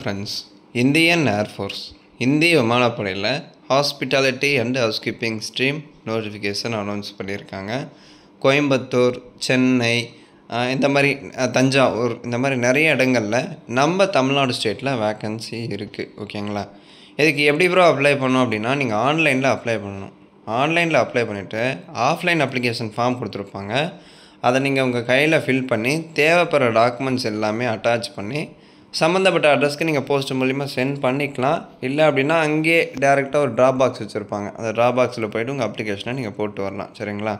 Friends, Indian air force இந்திய விமானப்படையில் hospitality and housekeeping stream notification announce பண்ணியிருக்காங்க. கோயம்புத்தூர், சென்னை, இந்த மாதிரி தஞ்சாவூர், இந்த மாதிரி நிறைய இடங்களில் நம்ம தமிழ்நாடு ஸ்டேட்டில் வேக்கன்சி இருக்குது. ஓகேங்களா? இதுக்கு எப்படி அப்ளை பண்ணணும் அப்படின்னா, நீங்கள் ஆன்லைனில் அப்ளை பண்ணணும். ஆன்லைனில் அப்ளை பண்ணிவிட்டு ஆஃப்லைன் அப்ளிகேஷன் ஃபார்ம் கொடுத்துருப்பாங்க. அதை நீங்கள் உங்கள் கையில் ஃபில் பண்ணி தேவைப்படுற டாக்குமெண்ட்ஸ் எல்லாமே அட்டாச் பண்ணி சம்மந்தப்பட்ட அட்ரஸ்க்கு நீங்கள் போஸ்ட் மூலிமா சென்ட் பண்ணிக்கலாம். இல்லை அப்படின்னா அங்கேயே டேரெக்டாக ஒரு ட்ராப் பாக்ஸ் வச்சுருப்பாங்க. அந்த ட்ராப் பாக்ஸில் போய்ட்டு உங்கள் அப்ளிகேஷனை நீங்கள் போட்டு வரலாம். சரிங்களா?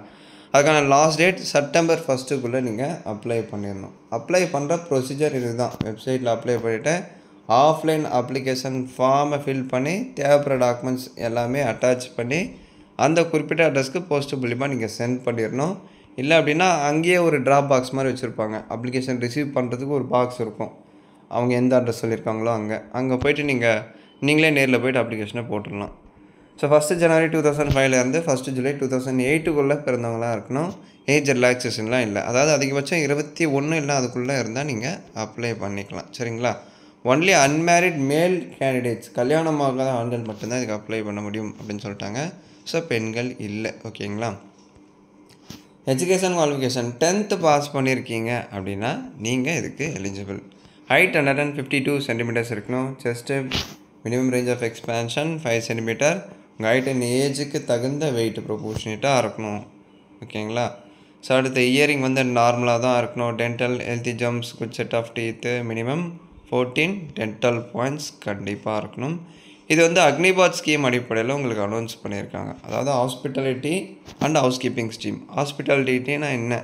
அதுக்கான லாஸ்ட் டேட் செப்டம்பர் 1 நீங்கள் அப்ளை பண்ணிடணும். அப்ளை பண்ணுற ப்ரொசீஜர் இது தான். வெப்சைட்டில் அப்ளை பண்ணிவிட்டு ஆஃப்லைன் அப்ளிகேஷன் ஃபார்மை ஃபில் பண்ணி தேவைப்படுற டாக்குமெண்ட்ஸ் எல்லாமே அட்டாச் பண்ணி அந்த குறிப்பிட்ட அட்ரஸ்க்கு போஸ்ட் மூலிமா நீங்கள் சென்ட் பண்ணிடணும். இல்லை அப்படின்னா அங்கேயே ஒரு ட்ராப் பாக்ஸ் மாதிரி வச்சுருப்பாங்க. அப்ளிகேஷன் ரிசீவ் பண்ணுறதுக்கு ஒரு பாக்ஸ் இருக்கும். அவங்க எந்த அட்ரஸ் சொல்லியிருக்காங்களோ அங்கே போய்ட்டு நீங்களே நேரில் போய்ட்டு அப்ளிகேஷனை போட்டுடலாம். ஸோ 1 ஜனவரி 2005 1 ஜூலை 2008 பிறந்தவங்களாக இருக்கணும். ஏஜ் ரிலாக்ஸேஷன்லாம் இல்லை. அதாவது அதிகபட்சம் 21 இல்லை அதுக்குள்ளே இருந்தால் நீங்கள் அப்ளை பண்ணிக்கலாம். சரிங்களா? ஒன்லி அன்மேரிட் மேல் கேண்டிடேட்ஸ், கல்யாணமாகாத ஆண்கள் மட்டும்தான் இதுக்கு அப்ளை பண்ண முடியும் அப்படின்னு சொல்லிட்டாங்க. ஸோ பெண்கள் இல்லை. ஓகேங்களா? எஜுகேஷன் குவாலிஃபிகேஷன் 10th பாஸ் பண்ணியிருக்கீங்க அப்படின்னா நீங்கள் இதுக்கு எலிஜிபிள். ஹைட் 152 சென்டிமீட்டர்ஸ் இருக்கணும். Chest minimum range of expansion 5 centimetre. உங்கள் ஹைட் அண்ட் ஏஜுக்கு தகுந்த வெயிட் ப்ரொபோர்ஷனேட்டாக இருக்கணும். ஓகேங்களா? ஸோ அடுத்த இயரிங் நார்மலாக தான் இருக்கணும். Dental, healthy gums, good set of teeth, minimum 14 dental points கண்டிப்பாக இருக்கணும். இது அக்னிபாத் ஸ்கீம் அடிப்படையில் உங்களுக்கு அனௌன்ஸ் பண்ணியிருக்காங்க. அதாவது ஹாஸ்பிட்டாலிட்டி அண்ட் ஹவுஸ்கீப்பிங் ஸ்கீம். ஹாஸ்பிட்டாலிட்டினா என்ன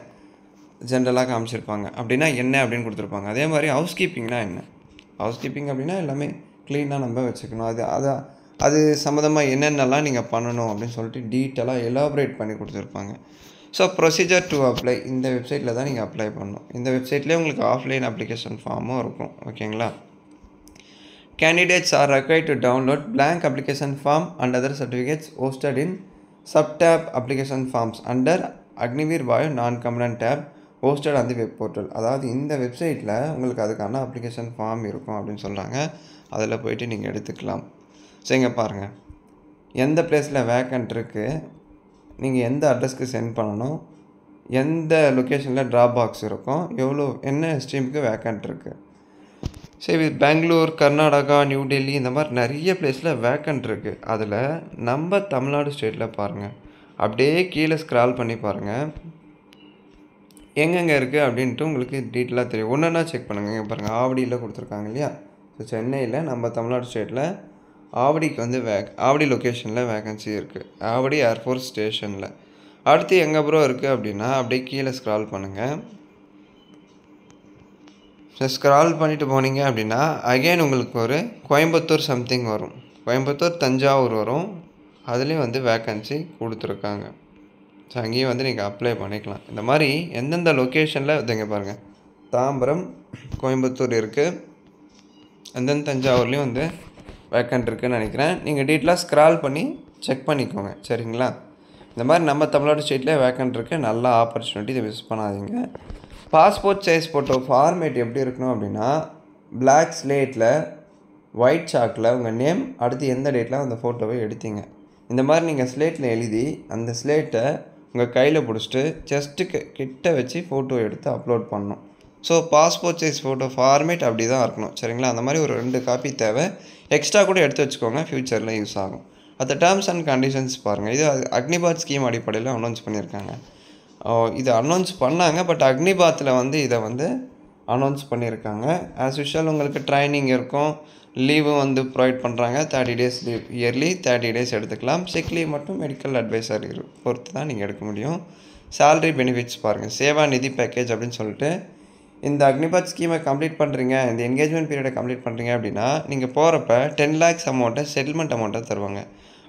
ஜென்ரலாக காமிச்சிருப்பாங்க. அப்படின்னா என்ன அப்படின்னு கொடுத்துருப்பாங்க. அதே மாதிரி ஹவுஸ்கீப்பிங்னா என்ன? ஹவுஸ்கீப்பிங் அப்படின்னா எல்லாமே க்ளீனாக நம்ம வச்சுக்கணும். அது சம்மந்தமாக என்னென்னலாம் நீங்கள் பண்ணணும் அப்படின்னு சொல்லிட்டு டீட்டெயிலாக எலாபரேட் பண்ணி கொடுத்துருப்பாங்க. ஸோ ப்ரொசீஜர் டு அப்ளை இந்த வெப்சைட்டில் தான் நீங்கள் அப்ளை பண்ணணும். இந்த வெப்சைட்லேயே உங்களுக்கு ஆஃப்லைன் அப்ளிகேஷன் ஃபார்மும் இருக்கும். ஓகேங்களா? Candidates are required to download blank application form and other certificates hosted in sub-tab application forms under Agniveer Vayu non-component tab hosted on the web portal. அதாவது இந்த வெப்சைட்டில் உங்களுக்கு அதுக்கான அப்ளிகேஷன் ஃபார்ம் இருக்கும் அப்படின்னு சொல்கிறாங்க. அதில் போய்ட்டு நீங்கள் எடுத்துக்கலாம். ஸோ இங்கே பாருங்கள், எந்த பிளேஸில் வேக்கண்ட் இருக்குது, நீங்கள் எந்த அட்ரஸ்க்கு சென்ட் பண்ணணும், எந்த லொக்கேஷனில் ட்ராப் பாக்ஸ் இருக்கும், என்ன ஸ்ட்ரீமுக்கு வேக்கண்ட் இருக்குது. சரி, பெங்களூர், கர்நாடகா, நியூ டெல்லி, இந்த மாதிரி நிறைய பிளேஸில் வேக்கண்ட் இருக்குது. அதில் நம்ம தமிழ்நாடு ஸ்டேட்டில் பாருங்கள், அப்படியே கீழே ஸ்க்ரால் பண்ணி பாருங்கள், எங்கெங்கே இருக்குது அப்படின்ட்டு உங்களுக்கு டீட்டெயிலாக தெரியும். ஒன்றா செக் பண்ணுங்கள். இங்கே பாருங்கள், ஆவடியில் கொடுத்துருக்காங்க இல்லையா? ஸோ சென்னையில் நம்ம தமிழ்நாடு ஸ்டேட்டில் ஆவடிக்கு ஆவடி லொக்கேஷனில் வேக்கன்சி இருக்குது. ஆவடி ஏர்ஃபோர்ஸ் ஸ்டேஷனில். அடுத்து எங்கே இருக்குது அப்படின்னா அப்படியே கீழே ஸ்க்ரால் பண்ணுங்கள். ஸோ ஸ்க்ரால் பண்ணிவிட்டு போனீங்க அப்படின்னா அகெயின் உங்களுக்கு ஒரு கோயம்புத்தூர் சம்திங் வரும். கோயம்புத்தூர், தஞ்சாவூர் வரும். அதுலேயும் வேக்கன்சி கொடுத்துருக்காங்க. ஸோ அங்கேயும் நீங்கள் அப்ளை பண்ணிக்கலாம். இந்த மாதிரி எந்தெந்த லொக்கேஷனில் இங்கே பாருங்கள், தாம்பரம், கோயம்புத்தூர் இருக்குது. எந்தெந்த தஞ்சாவூர்லேயும் வேக்கண்ட் இருக்குதுன்னு நினைக்கிறேன். நீங்கள் டீட்டெயிலாக ஸ்க்ரால் பண்ணி செக் பண்ணிக்கோங்க. சரிங்களா? இந்த மாதிரி நம்ம தமிழ்நாடு ஸ்டேட்லேயே வேக்கண்ட் இருக்குது. நல்ல ஆப்பர்ச்சுனிட்டி, இதை மிஸ் பண்ணாதீங்க. பாஸ்போர்ட் சைஸ் ஃபோட்டோ ஃபார்மேட் எப்படி இருக்கணும் அப்படின்னா, பிளாக் ஸ்லேட்டில் ஒயிட் சாக்கில் உங்கள் நேம், அடுத்து எந்த டேட்டில் அந்த ஃபோட்டோவை எடுத்தீங்க, இந்த மாதிரி நீங்கள் ஸ்லேட்டில் எழுதி அந்த ஸ்லேட்டை உங்கள் கையில் பிடிச்சிட்டு செஸ்ட்டுக்கு கிட்ட வச்சு ஃபோட்டோ எடுத்து அப்லோட் பண்ணணும். So passport size photo format அப்படி தான் இருக்கணும். சரிங்களா? அந்த மாதிரி ஒரு 2 காப்பி தேவை. எக்ஸ்ட்ரா கூட எடுத்து வச்சுக்கோங்க, ஃப்யூச்சரில் யூஸ் ஆகும். அந்த டேர்ம்ஸ் அண்ட் கண்டிஷன்ஸ் பாருங்கள். இது அக்னிபாத் ஸ்கீம் அடிப்படையில் அனௌன்ஸ் பண்ணியிருக்காங்க. இது அனௌன்ஸ் பண்ணாங்க, பட் அக்னிபாத்தில் இதை அனௌன்ஸ் பண்ணியிருக்காங்க. ஆஸ் யூஷுவல் உங்களுக்கு ட்ரைனிங் இருக்கும், லீவும் ப்ரொவைட் பண்ணுறாங்க. 30 days லீவ், இயர்லி 30 days எடுத்துக்கலாம். சிக் லீவ் மட்டும் மெடிக்கல் அட்வைசர் பொறுத்து தான் நீங்கள் எடுக்க முடியும். சேலரி பெனிஃபிட்ஸ் பாருங்கள், சேவா நிதி பேக்கேஜ் அப்படின்னு சொல்லிட்டு இந்த அக்னிபாத் ஸ்கீமை கம்ப்ளீட் பண்ணுறீங்க, இந்த என்கேஜ்மெண்ட் பீரியடை கம்ப்ளீட் பண்ணுறீங்க அப்படின்னா நீங்கள் போகிறப்ப 10 lakhs அமௌண்ட்டை செட்டில்மெண்ட் அமௌண்ட்டை தருவாங்க.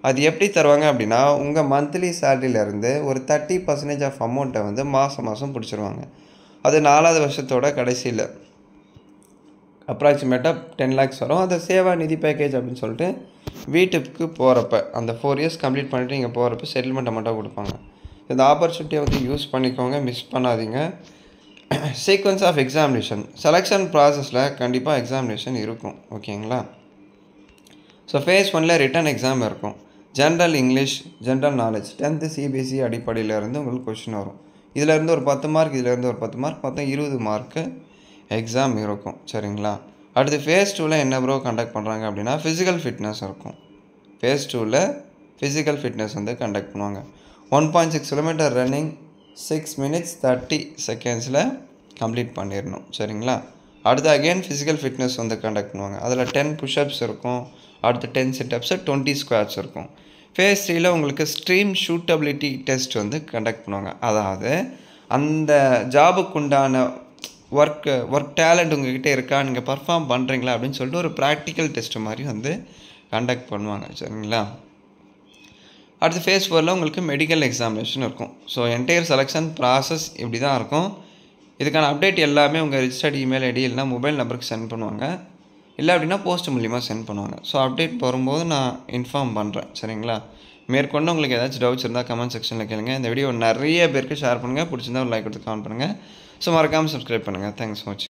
அது எப்படி தருவாங்க அப்படின்னா, உங்கள் மந்த்லி சேலரியிலேருந்து ஒரு 30% ஆஃப் அமௌண்ட்டை மாதம் பிடிச்சிருவாங்க. அது 4வது வருஷத்தோட கடைசியில் அப்ராக்சிமேட்டாக 10 lakhs வரும். அதை சேவா நிதி பேக்கேஜ் அப்படின்னு சொல்லிட்டு வீட்டுக்கு போகிறப்ப அந்த 4 years கம்ப்ளீட் பண்ணிவிட்டு நீங்கள் போகிறப்ப செட்டில்மெண்ட் அமௌண்ட்டாக கொடுப்பாங்க. இந்த ஆப்பர்ச்சுனிட்டியை யூஸ் பண்ணிக்கோங்க, மிஸ் பண்ணாதீங்க. சீக்வன்ஸ் ஆஃப் எக்ஸாமினேஷன் செலெக்ஷன் ப்ராசஸில் கண்டிப்பாக எக்ஸாமினேஷன் இருக்கும். ஓகேங்களா? ஸோ ஃபேஸ் 1ல் ரிட்டன் எக்ஸாம் இருக்கும். General English, general knowledge 10th CBSE அடிப்படையிலேருந்து உங்களுக்கு கொஷின் வரும். இதிலேருந்து ஒரு 10 மார்க், இதிலேருந்து ஒரு 10 மார்க், மொத்தம் 20 மார்க்கு எக்ஸாம் இருக்கும். சரிங்களா? அடுத்து ஃபேஸ் 2ல் என்ன ப்ரோ கண்டக்ட் பண்ணுறாங்க அப்படின்னா ஃபிசிக்கல் ஃபிட்னஸ் இருக்கும். ஃபேஸ் 2ல் ஃபிசிக்கல் ஃபிட்னஸ் வந்து கண்டக்ட் பண்ணுவாங்க. 1.6 கிலோமீட்டர் ரன்னிங் 6 minutes 30 secondsல கம்ப்ளீட் பண்ணிடணும். சரிங்களா? அடுத்து அகெயின் ஃபிசிக்கல் ஃபிட்னஸ் வந்து கண்டக்ட் பண்ணுவாங்க. அதில் 10 புஷ்அப்ஸ் இருக்கும். அடுத்து 10 சிட்டப்ஸு, 20 ஸ்குவாட்ஸ் இருக்கும். ஃபேஸ் 3ல் உங்களுக்கு ஸ்ட்ரீம் ஷூட்டபிலிட்டி டெஸ்ட் வந்து கண்டக்ட் பண்ணுவாங்க. அதாவது அந்த ஜாபுக்கு உண்டான ஒர்க் டேலண்ட் உங்கள்கிட்ட இருக்கா, நீங்கள் பர்ஃபார்ம் பண்ணுறீங்களா அப்படின்னு சொல்லிட்டு ஒரு ப்ராக்டிக்கல் டெஸ்ட்டு மாதிரி வந்து கண்டக்ட் பண்ணுவாங்க. சரிங்களா? அடுத்து ஃபேஸ் 4ல் உங்களுக்கு மெடிக்கல் எக்ஸாமினேஷன் இருக்கும். ஸோ என்டையர் செலெக்ஷன் ப்ராசஸ் இப்படி தான் இருக்கும். இதுக்கான அப்டேட் எல்லாமே உங்கள் ரிஜிஸ்டர்ட் இமெயில் ஐடி இல்லைனா மொபைல் நம்பருக்கு சென்ட் பண்ணுவாங்க. இல்லை அப்படின்னா போஸ்ட் மூலிமா சென்ட் பண்ணுவாங்க. ஸோ அப்டேட் வரும்போது நான் இன்ஃபார்ம் பண்ணுறேன். சரிங்களா? மேற்கொண்டு உங்களுக்கு ஏதாச்சும் டவுட்ஸ் இருந்தால் கமெண்ட் செக்ஷனில் கேளுங்க. இந்த வீடியோ நிறைய பேருக்கு ஷேர் பண்ணுங்கள். பிடிச்சிருந்தா ஒரு லைக் கொடுத்து கமெண்ட் பண்ணுங்கள். ஸோ மறக்காமல் சப்ஸ்கிரைப் பண்ணுங்கள். தேங்க்ஸ் ஃபார் வாட்சிங்.